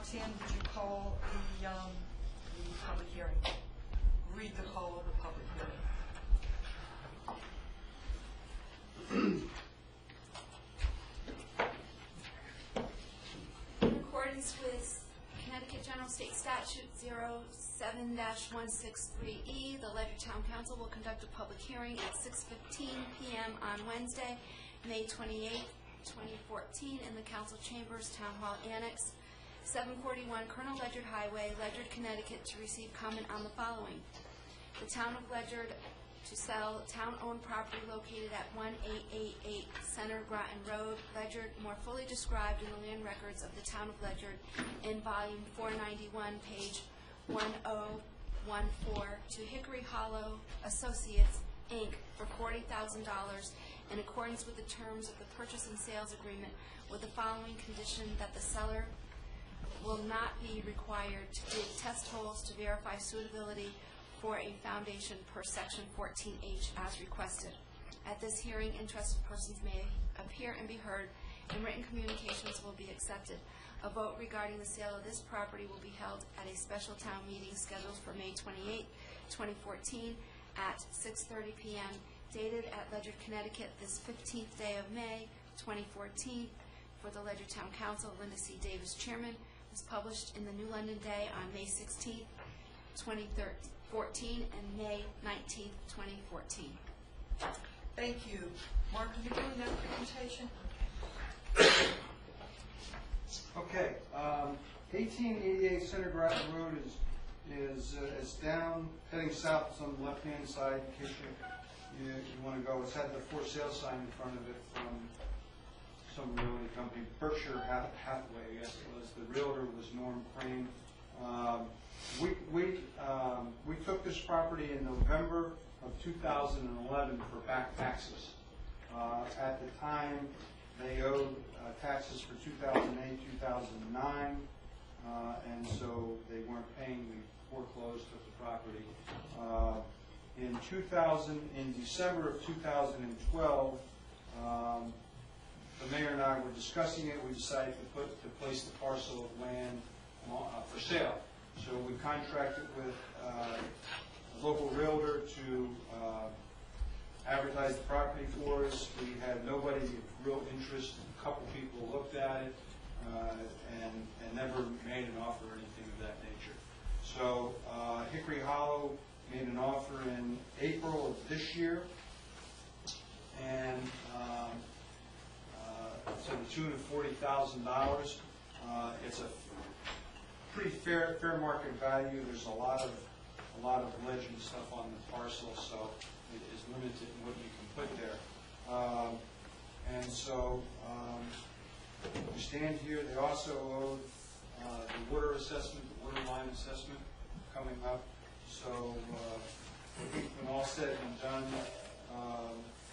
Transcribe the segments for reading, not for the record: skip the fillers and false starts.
Roxanne, would you call the public hearing? Read the call of the public hearing. In accordance with Connecticut General State Statute 07-163E, the Ledyard Town Council will conduct a public hearing at 6:15 p.m. on Wednesday, May 28, 2014, in the Council Chambers, Town Hall Annex, 741 Colonel Ledyard Highway, Ledyard, Connecticut, to receive comment on the following. The Town of Ledyard to sell town-owned property located at 1888 Center Groton Road, Ledyard, more fully described in the land records of the Town of Ledyard in volume 491, page 1014, to Hickory Hollow Associates, Inc., for $40,000 in accordance with the terms of the purchase and sales agreement, with the following condition: that the seller will not be required to dig test holes to verify suitability for a foundation per Section 14H as requested. At this hearing, interested persons may appear and be heard, and written communications will be accepted. A vote regarding the sale of this property will be held at a special town meeting scheduled for May 28, 2014 at 6:30 p.m., dated at Ledyard, Connecticut, this 15th day of May, 2014, for the Ledyard Town Council. Linda C. Davis, Chairman. Was published in the New London Day on May 16, 2014, and May 19, 2014. Thank you. Mark, are you doing that presentation? Okay. 1888 Center Groton Road is down, heading south. It's on the left-hand side in case you want to go. It's had the for sale sign in front of it from some realty company, Berkshire Hathaway, I guess it was. The realtor was Norm Crane. We took this property in November of 2011 for back taxes. At the time, they owed taxes for 2008, 2009, and so they weren't paying. We foreclosed, took the property. In December of 2012, the mayor and I were discussing it. We decided to place the parcel of land for sale. So we contracted with a local realtor to advertise the property for us. We had nobody of real interest. A couple people looked at it and never made an offer or anything of that nature. So Hickory Hollow made an offer in April of this year, and to the tune of $40,000. It's a pretty fair market value. There's a lot of legend stuff on the parcel, so it is limited in what you can put there. And so we stand here. They also owe the water assessment, the water line assessment coming up. So when all said and done,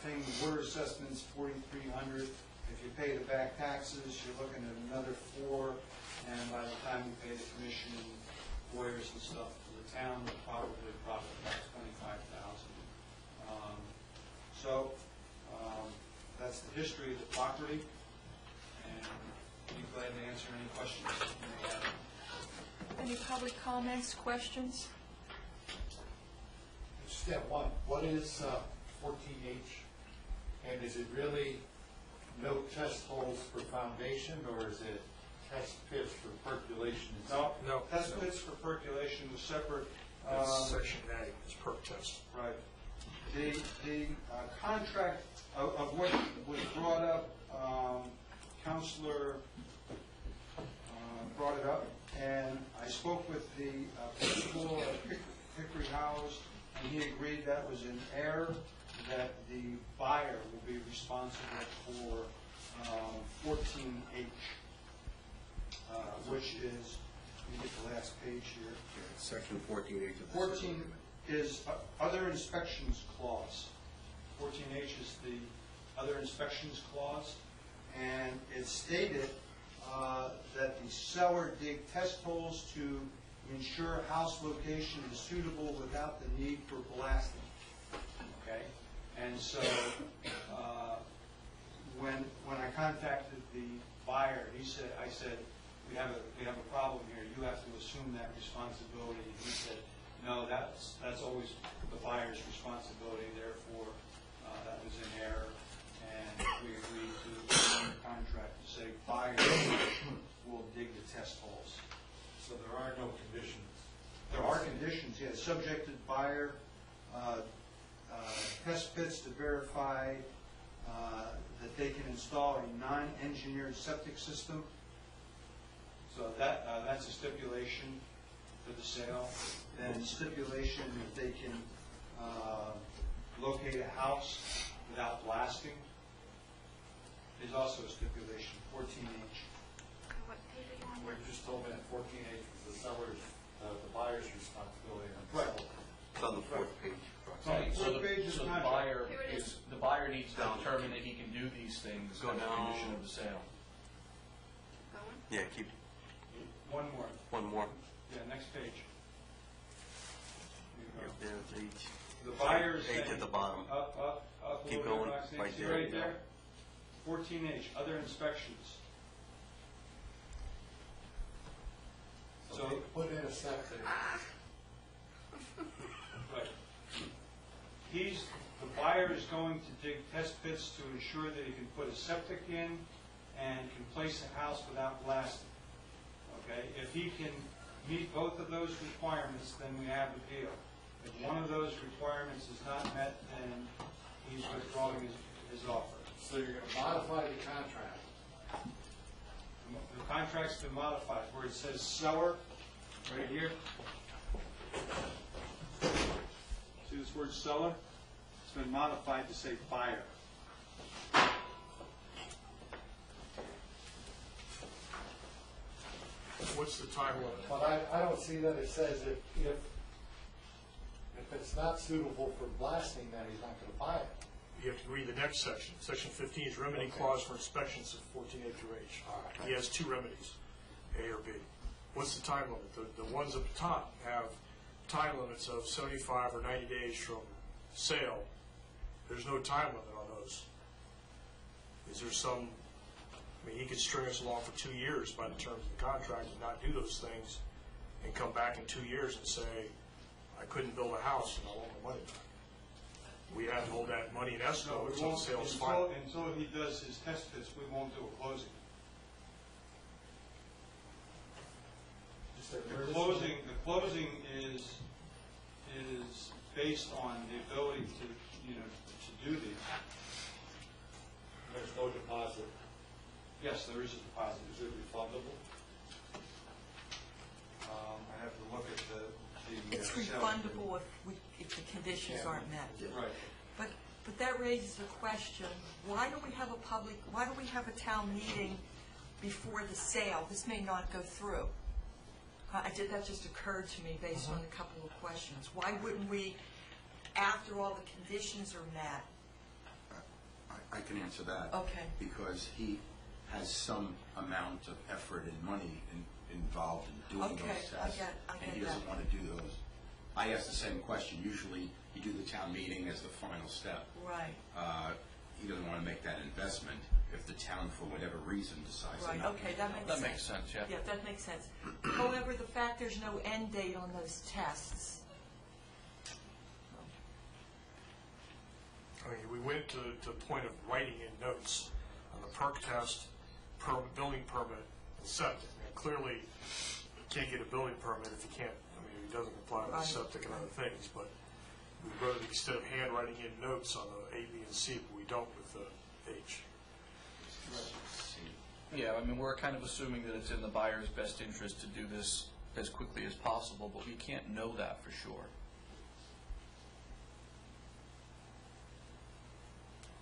paying the water assessments $4,300. If you pay the back taxes, you're looking at another $4,000, and by the time you pay the commission and lawyers and stuff for the town, will probably profit about $25,000. So that's the history of the property, and I'd be glad to answer any questions you may have. Any public comments, questions? Step one, what is 14H, and is it really no test holes for foundation, or is it test pits for percolation? No. Test pits for percolation was separate. That's Section A, it's perk test. Right. The contract of what was brought up, Counselor brought it up, and I spoke with the principal of Hickory House, and he agreed that was an error, that the buyer will be responsible for 14H, which is, let me get the last page here. Section 14H. 14 is other inspections clause. 14H is the other inspections clause, and it stated that the seller dig test holes to ensure house location is suitable without the need for blasting. Okay, and so when I contacted the buyer, I said, we have a problem here, you have to assume that responsibility. And he said, no, that's always the buyer's responsibility, therefore, that was in error. And we agreed to amend the contract to say buyer will dig the test holes. So there are no conditions. There are conditions, yes, subjected buyer, test pits to verify that they can install a non-engineered septic system. So that's a stipulation for the sale. Then stipulation that they can locate a house without blasting is also a stipulation, 14H. What page are you on? You just told me that 14H was the seller's, the buyer's responsibility. Right. It's on the fourth page. Right. So Fourth page is the contract. buyer Here it is. the buyer needs to Down. determine that he can do these things Go as a down. condition of the sale. Going? Yeah, keep One more. one more. Yeah, next page. Here you go. There's H. The buyer is H saying. at the bottom. Up a Keep little bit, going, Roxanne. right See there, right yeah. there? 14H, other inspections. So they put in a septic. Right. The buyer is going to dig test pits to ensure that he can put a septic in and can place a house without blasting. Okay? If he can meet both of those requirements, then we have a deal. If one of those requirements is not met, then he's withdrawing his offer. So you're going to modify the contract. The contract's been modified, where it says seller, right here. See this word seller? It's been modified to say buyer. What's the time limit? But I don't see that it says if it's not suitable for blasting, then he's not going to buy it. You have to read the next section. Section 15 is remedy clause for inspections of 14A through H. He has two remedies, A or B. What's the time limit? The ones at the top have time limits of 75 or 90 days from sale. There's no time limit on those. Is there some, I mean, he could string us along for 2 years by the terms of the contract and not do those things and come back in 2 years and say, I couldn't build a house and I want my money back. We have to hold that money in escrow we until the won't- sale's final. Until he does his test pits, we won't do a closing. The closing is based on the ability to do these. There's no deposit. Yes, there is a deposit. Is it refundable? I have to look at the. It's sales refundable if the conditions aren't met. agreement. Right. But that raises a question, why don't we have a town meeting before the sale? This may not go through. That just occurred to me based on a couple of questions. Why wouldn't we, after all the conditions are met? I can answer that. Okay. Because he has some amount of effort and money involved in doing Okay, those tests. I get And he doesn't that. want to do those. I asked the same question. Usually, you do the town meeting as the final step. Right, He doesn't want to make that investment if the town, for whatever reason, decides right, not to. okay, that makes sense. That makes sense, yeah. Yeah, that makes sense. However, the fact there's no end date on those tests. I mean, we went to the point of writing in notes on the perk test, building permit, and septic. And clearly, you can't get a building permit if you can't, I mean, if he doesn't comply with Right. septic and other things, but we wrote, instead of handwriting in notes on the A, B, and C, but we don't with the H. Yeah, I mean, we're kind of assuming that it's in the buyer's best interest to do this as quickly as possible, but we can't know that for sure.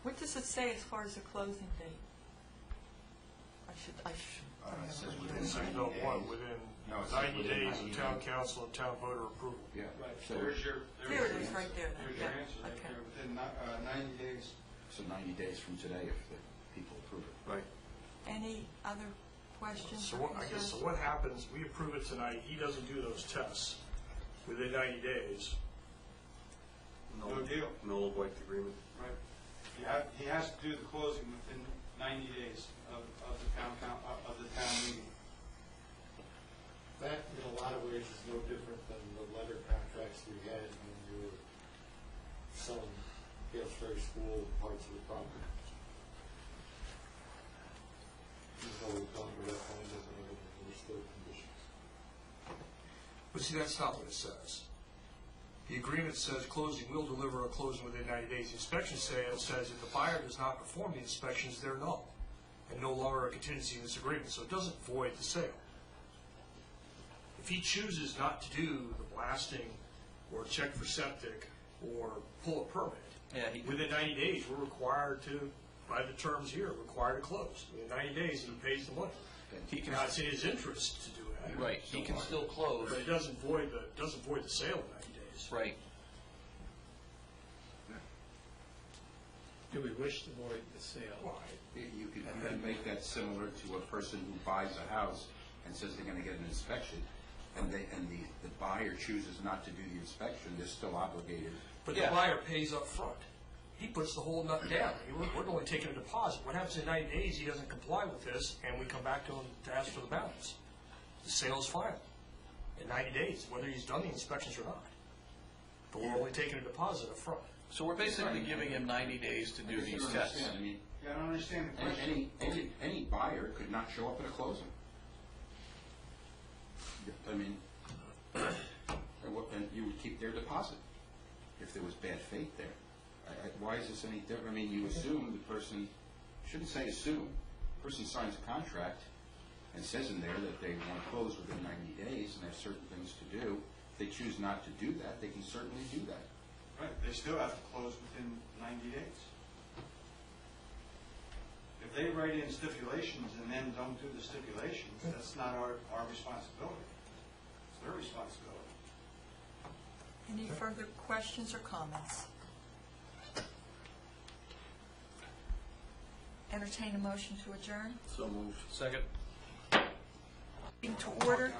What does it say as far as the closing date? I should. It says remember. within So 90 no, days. what, within No, it says 90 within days 90 of town days. council and town voter approval. Yeah. Right. So, There's your There it is, answer. right there. There's Yeah. your answer right Okay. there. Within 90 days. so 90 days from today if the people approve it. Right. Any other questions So or what, I guess, concerns? so what happens, we approve it tonight, he doesn't do those tests within 90 days. No deal. Null and void agreement. Right. He has to do the closing within 90 days of the town meeting. pool and parts of the property. Even though we've gone to that point, doesn't have any understood conditions. But see, that's not what it says. The agreement says closing will deliver a closing within 90 days. The inspection says if the buyer does not perform the inspections, they're null and no longer a contingency in this agreement, so it doesn't void the sale. If he chooses not to do the blasting or check for septic or pull a permit, within 90 days, we're required to, by the terms here, required to close. Within 90 days, he pays the money. Now, it's in his interest to do that. Right, he can still close. But it doesn't void the sale in 90 days. Right. Do we wish to void the sale? Well, You can make that similar to a person who buys a house and says they're gonna get an inspection, and the buyer chooses not to do the inspection, they're still obligated. But the buyer pays up front. He puts the whole nut down. We're only taking a deposit. What happens in 90 days, he doesn't comply with this, and we come back to him to ask for the balance. The sale is final in 90 days, whether he's done the inspections or not. But we're only taking a deposit up front. So we're basically giving him 90 days to do these tests. I mean, Yeah, I don't understand the question. any buyer could not show up at a closing. I mean, and you would keep their deposit if there was bad faith there. Why is this any different? I mean, you assume the person, shouldn't say assume, the person signs a contract and says in there that they want to close within 90 days and have certain things to do. If they choose not to do that, they can certainly do that. Right, they still have to close within 90 days. If they write in stipulations and then don't do the stipulations, that's not our responsibility. It's their responsibility. Any further questions or comments? Entertain a motion to adjourn. So moved. Second. Meeting to order.